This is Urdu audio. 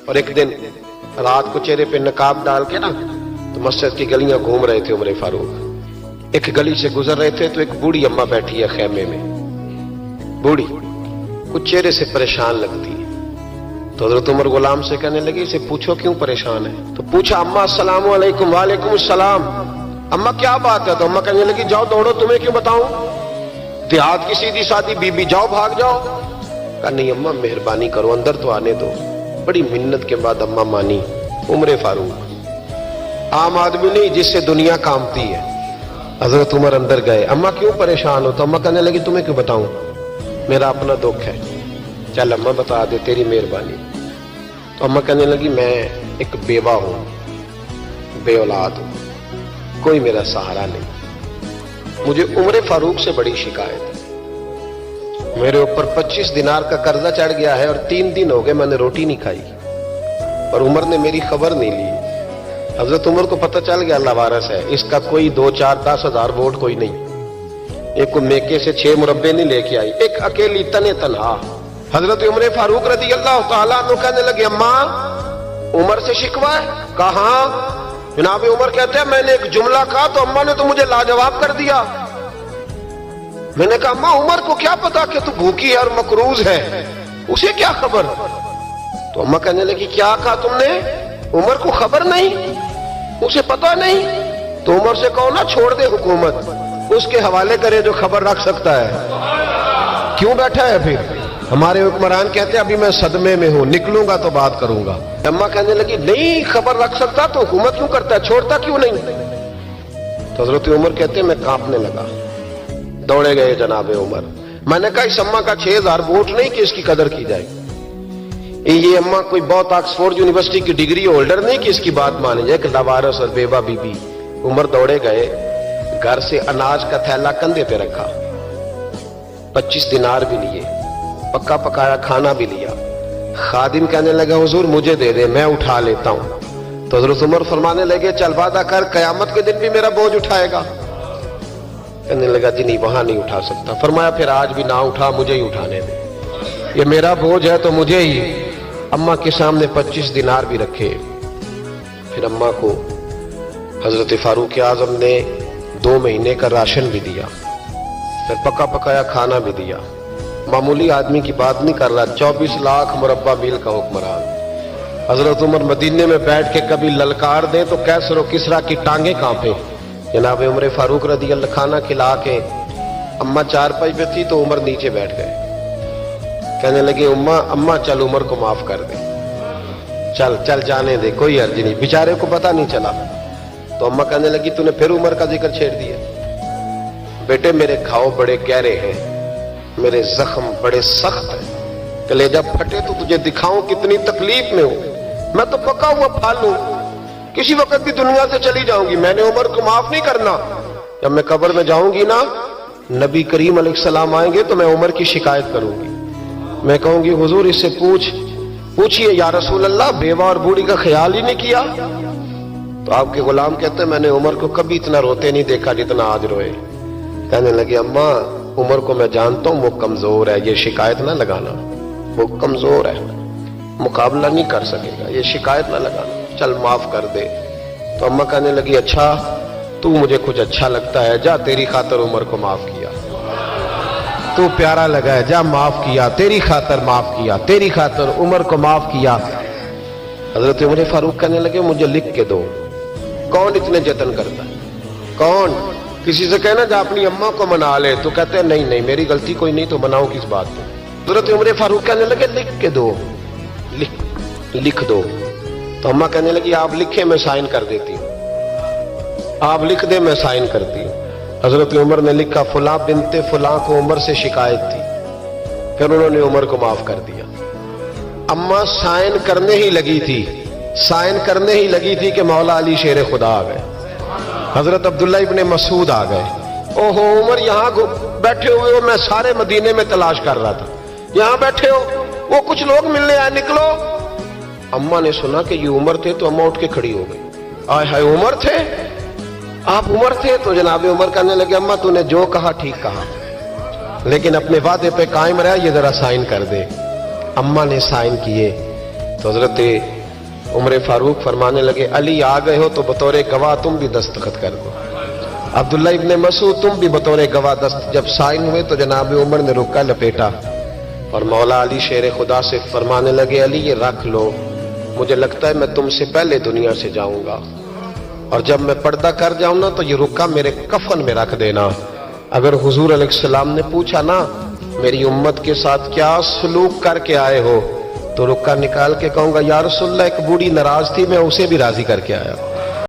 اور ایک دن رات کو چہرے پہ نقاب ڈال کے نا تو مسجد کی گلیاں گھوم رہے تھے عمر فاروق. ایک گلی سے گزر رہے تھے تو ایک بوڑھی اماں بیٹھی ہے خیمے میں. بوڑھی کچھ چہرے سے پریشان لگتی ہے. تو حضرت عمر غلام سے کہنے لگے اسے پوچھو کیوں پریشان ہے. تو پوچھا اماں السلام علیکم. وعلیکم السلام. اماں کیا بات ہے؟ تو اماں کہنے لگی جاؤ دوڑو، تمہیں کیوں بتاؤں، دیہات کی سیدھی سادی بی بی، جاؤ بھاگ جاؤ. کہا نہیں اماں مہربانی کرو اندر تو آنے دو. بڑی منت کے بعد اماں مانی. عمر فاروق عام آدمی نہیں جس سے دنیا کامتی ہے. حضرت عمر اندر گئے. اماں کیوں پریشان ہو؟ تو اماں کہنے لگی تمہیں کیوں بتاؤں، میرا اپنا دکھ ہے. چل اماں بتا دے، تیری مہربانی. تو اماں کہنے لگی میں ایک بیوہ ہوں، بے اولاد ہوں، کوئی میرا سہارا نہیں. مجھے عمر فاروق سے بڑی شکایت ہے. میرے اوپر 25 دینار کا قرضہ چڑھ گیا ہے اور 3 دن ہو گئے میں نے روٹی نہیں کھائی، اور عمر نے میری خبر نہیں لی. حضرت عمر کو پتہ چل گیا اللہ وارث ہے، اس کا کوئی 2 4 10 ہزار ووٹ کوئی نہیں. ایک کو میکے سے 6 مربے نہیں لے کے آئی، ایک اکیلی تنہا. حضرت عمر فاروق رضی اللہ تعالیٰ عنہ کہنے لگے اماں عمر سے شکوہ ہے؟ کہاں؟ جناب عمر کہتے ہیں میں نے ایک جملہ کہا تو اماں نے تو مجھے لاجواب کر دیا. میں نے کہا اماں عمر کو کیا پتا کہ تو بھوکی ہے اور مقروض ہے، اسے کیا خبر؟ تو اماں کہنے لگی کیا کہا تم نے؟ عمر کو خبر نہیں، اسے پتا نہیں؟ تو عمر سے کہو نا چھوڑ دے حکومت، اس کے حوالے کرے جو خبر رکھ سکتا ہے. کیوں بیٹھا ہے پھر؟ ہمارے حکمران کہتے ہیں ابھی میں صدمے میں ہوں، نکلوں گا تو بات کروں گا. اماں کہنے لگی نہیں خبر رکھ سکتا تو حکومت کیوں کرتا ہے، چھوڑتا کیوں نہیں؟ تو حضرت عمر کہتے ہیں میں کانپنے لگا. دوڑے گئے جناب عمر. میں نے کہا اس اماں کا 6000 ووٹ نہیں کہ اس کی قدر کی جائے. یہ اماں کوئی بہت آکسفورڈ یونیورسٹی کی ڈگری ہولڈر نہیں کہ اس کی بات مانی جائے کہ لاوارث اور بیوہ بی بی. عمر دوڑے گئے، گھر سے اناج کا تھیلا کندھے پہ رکھا، 25 دینار بھی لیے، پکا پکایا کھانا بھی لیا. خادم کہنے لگا حضور مجھے دے دے میں اٹھا لیتا ہوں. تو حضرت عمر فرمانے لگے چل وعدہ کر قیامت کے دن بھی میرا بوجھ اٹھائے گا. کہنے لگا جی نہیں وہاں نہیں اٹھا سکتا. فرمایا پھر آج بھی نہ اٹھا، مجھے ہی اٹھانے دے، یہ میرا بوجھ ہے تو مجھے ہی. اماں کے سامنے 25 دینار بھی رکھے. پھر اماں کو حضرت فاروق اعظم نے 2 مہینے کا راشن بھی دیا، پھر پکا پکایا کھانا بھی دیا. معمولی آدمی کی بات نہیں کر رہا، 24 لاکھ مربع میل کا حکمران. حضرت عمر مدینے میں بیٹھ کے کبھی للکار دیں تو کیسر و کسریٰ کی ٹانگیں کانپے. جناب عمر فاروق رضی اللہ کھانا کھلا کے اماں چارپائی پہ تھی تو عمر نیچے بیٹھ گئے. کہنے لگے اماں چل عمر کو معاف کر دے، چل چل جانے دے، کوئی عرض نہیں، بیچارے کو پتہ نہیں چلا. تو اماں کہنے لگی تو نے پھر عمر کا ذکر چھیڑ دیا. بیٹے میرے گھاؤ بڑے گہرے ہیں، میرے زخم بڑے سخت ہیں، کلیجہ پھٹے تو تجھے دکھاؤں کتنی تکلیف میں ہوں. میں تو پکا ہوا پھل ہوں، کسی وقت بھی دنیا سے چلی جاؤں گی. میں نے عمر کو معاف نہیں کرنا. جب میں قبر میں جاؤں گی نا، نبی کریم علیہ السلام آئیں گے تو میں عمر کی شکایت کروں گی. میں کہوں گی حضور اس سے پوچھئے یا رسول اللہ بیوہ اور بوڑھی کا خیال ہی نہیں کیا. تو آپ کے غلام کہتے ہیں میں نے عمر کو کبھی اتنا روتے نہیں دیکھا جتنا آج روئے. کہنے لگے اماں عمر کو میں جانتا ہوں وہ کمزور ہے، یہ شکایت نہ لگانا، وہ کمزور ہے، مقابلہ نہیں کر سکے گا، یہ شکایت نہ لگانا، چل معاف کر دے. تو اماں کہنے لگی اچھا تو مجھے کچھ اچھا لگتا ہے، جا تیری خاطر عمر کو معاف کیا، تو پیارا لگا ہے، جا معاف کیا، تیری خاطر معاف کیا، تیری خاطر عمر کو معاف کیا. حضرت عمر فاروق کہنے لگے مجھے لکھ کے دو. کون اتنے جتن کرتا ہے؟ کون؟ کسی سے کہنا جا اپنی اماں کو منا لے، تو کہتے ہیں نہیں میری غلطی کوئی نہیں تو مناؤ کس بات پہ. حضرت عمر فاروق کہنے لگے لکھ کے دو، لکھ دو. تو اماں کہنے لگی آپ لکھیں میں سائن کر دیتی ہوں، آپ لکھ دیں میں سائن کرتی ہوں. حضرت عمر نے لکھا فلاں بنت فلاں کو عمر سے شکایت تھی، پھر انہوں نے عمر کو معاف کر دیا. اماں سائن کرنے ہی لگی تھی کہ مولا علی شیر خدا آ گئے، حضرت عبداللہ ابن مسعود آ گئے. اوہو عمر یہاں بیٹھے ہوئے ہو، میں سارے مدینے میں تلاش کر رہا تھا، یہاں بیٹھے ہو، وہ کچھ لوگ ملنے آئے، نکلو. اماں نے سنا کہ یہ عمر تھے تو اماں اٹھ کے کھڑی ہو گئی. آئے ہائے عمر تھے، آپ عمر تھے؟ تو جناب عمر کہنے لگے اماں تو نے جو کہا ٹھیک کہا، لیکن اپنے وعدے پہ قائم رہا، یہ ذرا سائن کر دے. اماں نے سائن کیے. تو حضرت عمر فاروق فرمانے لگے الی آ گئے ہو تو بطور گواہ تم بھی دستخط کر دو. عبداللہ ابن مسعود تم بھی بطور گواہ جب سائن ہوئے تو جناب عمر نے رکا لپیٹا اور مولا علی شیر خدا سے فرمانے لگے علی یہ رکھ لو، مجھے لگتا ہے میں تم سے پہلے دنیا سے جاؤں گا، اور جب میں پردہ کر جاؤں نا تو یہ رکا میرے کفن میں رکھ دینا. اگر حضور علیہ السلام نے پوچھا نا میری امت کے ساتھ کیا سلوک کر کے آئے ہو، تو رکا نکال کے کہوں گا یا رسول اللہ ایک بوڑھی ناراض تھی میں اسے بھی راضی کر کے آیا.